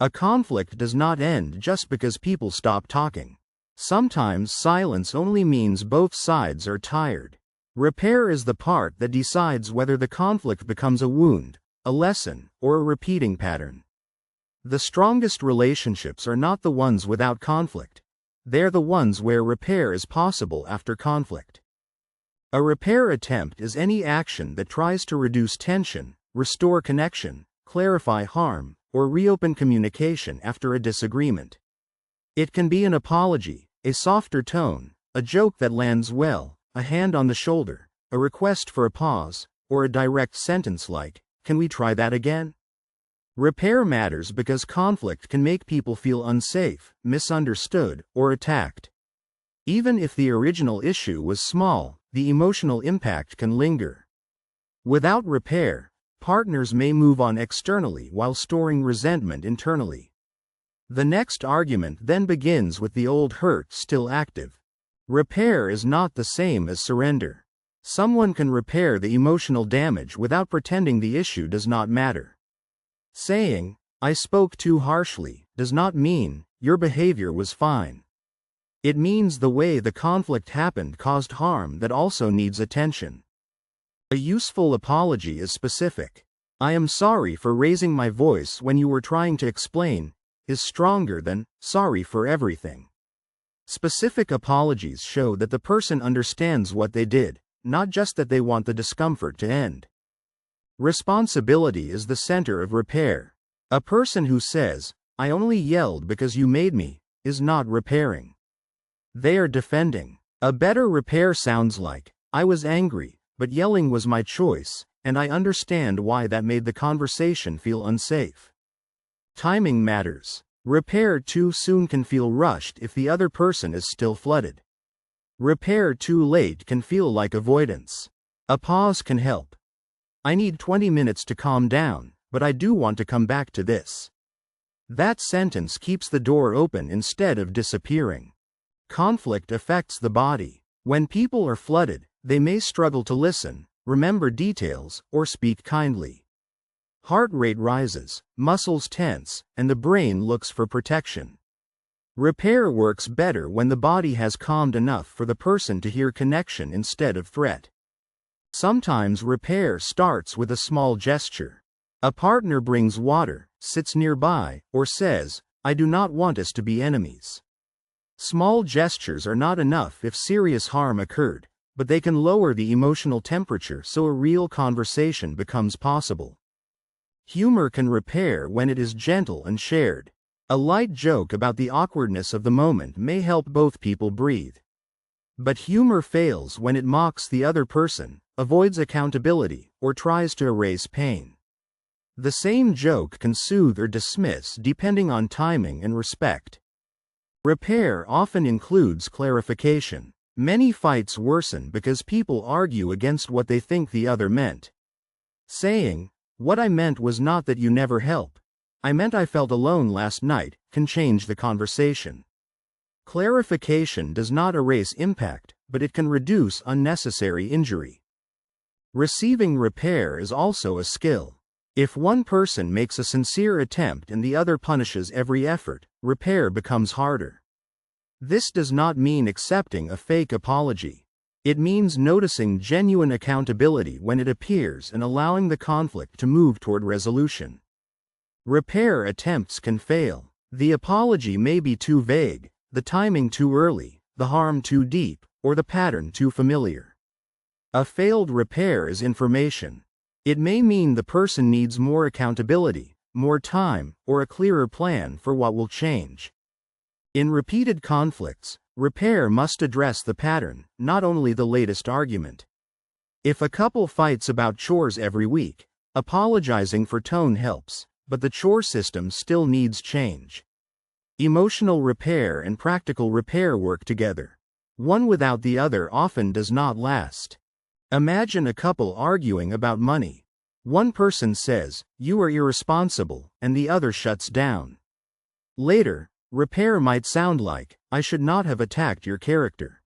A conflict does not end just because people stop talking. Sometimes silence only means both sides are tired. Repair is the part that decides whether the conflict becomes a wound, a lesson, or a repeating pattern. The strongest relationships are not the ones without conflict. They're the ones where repair is possible after conflict. A repair attempt is any action that tries to reduce tension, restore connection, clarify harm, or reopen communication after a disagreement. It can be an apology, a softer tone, a joke that lands well, a hand on the shoulder, a request for a pause, or a direct sentence like, "Can we try that again?" Repair matters because conflict can make people feel unsafe, misunderstood, or attacked. Even if the original issue was small, the emotional impact can linger. Without repair, partners may move on externally while storing resentment internally. The next argument then begins with the old hurt still active. Repair is not the same as surrender. Someone can repair the emotional damage without pretending the issue does not matter. Saying, "I spoke too harshly," does not mean, "Your behavior was fine." It means the way the conflict happened caused harm that also needs attention. A useful apology is specific. "I am sorry for raising my voice when you were trying to explain," is stronger than, "sorry for everything." Specific apologies show that the person understands what they did, not just that they want the discomfort to end. Responsibility is the center of repair. A person who says, "I only yelled because you made me," is not repairing. They are defending. A better repair sounds like, "I was angry, but yelling was my choice, and I understand why that made the conversation feel unsafe." Timing matters. Repair too soon can feel rushed if the other person is still flooded. Repair too late can feel like avoidance. A pause can help. "I need 20 minutes to calm down, but I do want to come back to this." That sentence keeps the door open instead of disappearing. Conflict affects the body. When people are flooded, they may struggle to listen, remember details, or speak kindly. Heart rate rises, muscles tense, and the brain looks for protection. Repair works better when the body has calmed enough for the person to hear connection instead of threat. Sometimes repair starts with a small gesture. A partner brings water, sits nearby, or says, "I do not want us to be enemies." Small gestures are not enough if serious harm occurred, but they can lower the emotional temperature so a real conversation becomes possible. Humor can repair when it is gentle and shared. A light joke about the awkwardness of the moment may help both people breathe. But humor fails when it mocks the other person, avoids accountability, or tries to erase pain. The same joke can soothe or dismiss depending on timing and respect. Repair often includes clarification. Many fights worsen because people argue against what they think the other meant. Saying, "What I meant was not that you never help. I meant I felt alone last night," can change the conversation. Clarification does not erase impact, but it can reduce unnecessary injury. Receiving repair is also a skill. If one person makes a sincere attempt and the other punishes every effort, repair becomes harder. This does not mean accepting a fake apology. It means noticing genuine accountability when it appears and allowing the conflict to move toward resolution. Repair attempts can fail. The apology may be too vague, the timing too early, the harm too deep, or the pattern too familiar. A failed repair is information. It may mean the person needs more accountability, more time, or a clearer plan for what will change. In repeated conflicts, repair must address the pattern, not only the latest argument. If a couple fights about chores every week, apologizing for tone helps, but the chore system still needs change. Emotional repair and practical repair work together. One without the other often does not last. Imagine a couple arguing about money. One person says, "You are irresponsible," and the other shuts down. Later, repair might sound like, "I should not have attacked your character.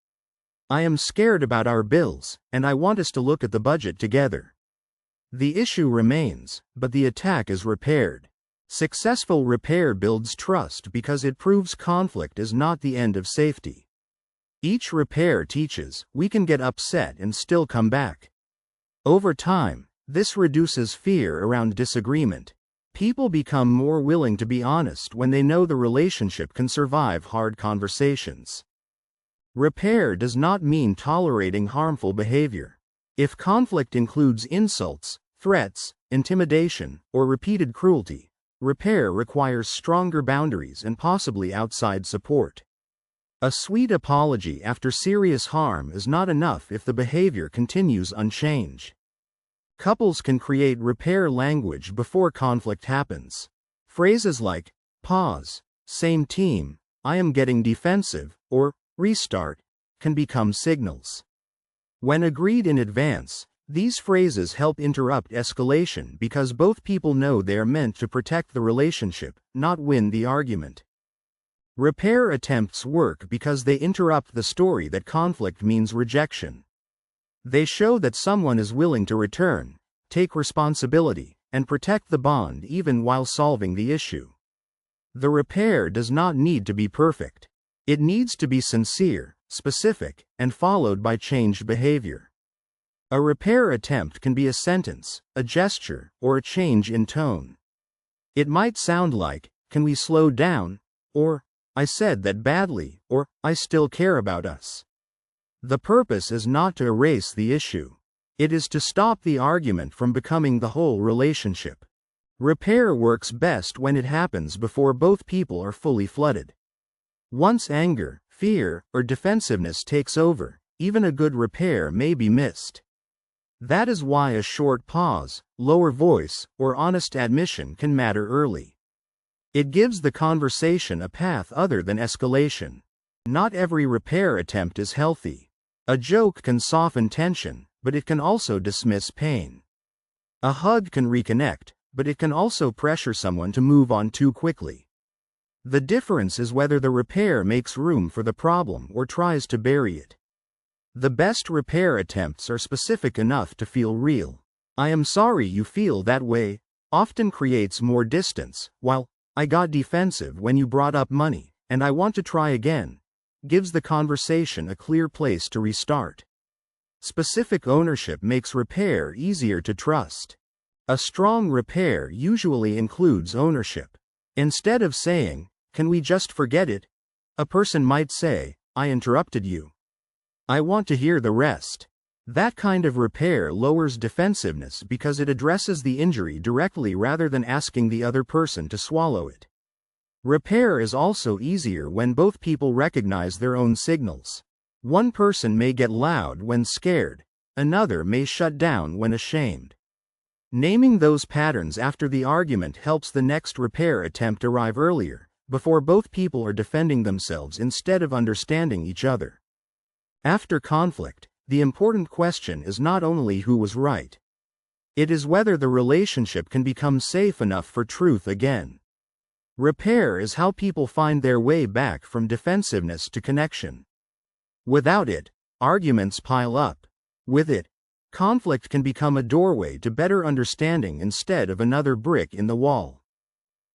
I am scared about our bills, and I want us to look at the budget together." The issue remains, but the attack is repaired. Successful repair builds trust because it proves conflict is not the end of safety. Each repair teaches we can get upset and still come back. Over time, this reduces fear around disagreement. People become more willing to be honest when they know the relationship can survive hard conversations. Repair does not mean tolerating harmful behavior. If conflict includes insults, threats, intimidation, or repeated cruelty, repair requires stronger boundaries and possibly outside support. A sweet apology after serious harm is not enough if the behavior continues unchanged. Couples can create repair language before conflict happens. Phrases like, pause, same team, I am getting defensive, or restart, can become signals. When agreed in advance, these phrases help interrupt escalation because both people know they are meant to protect the relationship, not win the argument. Repair attempts work because they interrupt the story that conflict means rejection. They show that someone is willing to return, take responsibility, and protect the bond even while solving the issue. The repair does not need to be perfect. It needs to be sincere, specific, and followed by changed behavior. A repair attempt can be a sentence, a gesture, or a change in tone. It might sound like, "Can we slow down?" or "I said that badly," or "I still care about us." The purpose is not to erase the issue. It is to stop the argument from becoming the whole relationship. Repair works best when it happens before both people are fully flooded. Once anger, fear, or defensiveness takes over, even a good repair may be missed. That is why a short pause, lower voice, or honest admission can matter early. It gives the conversation a path other than escalation. Not every repair attempt is healthy. A joke can soften tension, but it can also dismiss pain. A hug can reconnect, but it can also pressure someone to move on too quickly. The difference is whether the repair makes room for the problem or tries to bury it. The best repair attempts are specific enough to feel real. "I am sorry you feel that way," often creates more distance, while "I got defensive when you brought up money, and I want to try again," gives the conversation a clear place to restart. Specific ownership makes repair easier to trust. A strong repair usually includes ownership. Instead of saying, "Can we just forget it?" a person might say, "I interrupted you. I want to hear the rest." That kind of repair lowers defensiveness because it addresses the injury directly rather than asking the other person to swallow it. Repair is also easier when both people recognize their own signals. One person may get loud when scared, another may shut down when ashamed. Naming those patterns after the argument helps the next repair attempt arrive earlier, before both people are defending themselves instead of understanding each other. After conflict, the important question is not only who was right. It is whether the relationship can become safe enough for truth again. Repair is how people find their way back from defensiveness to connection. Without it, arguments pile up. With it, conflict can become a doorway to better understanding instead of another brick in the wall.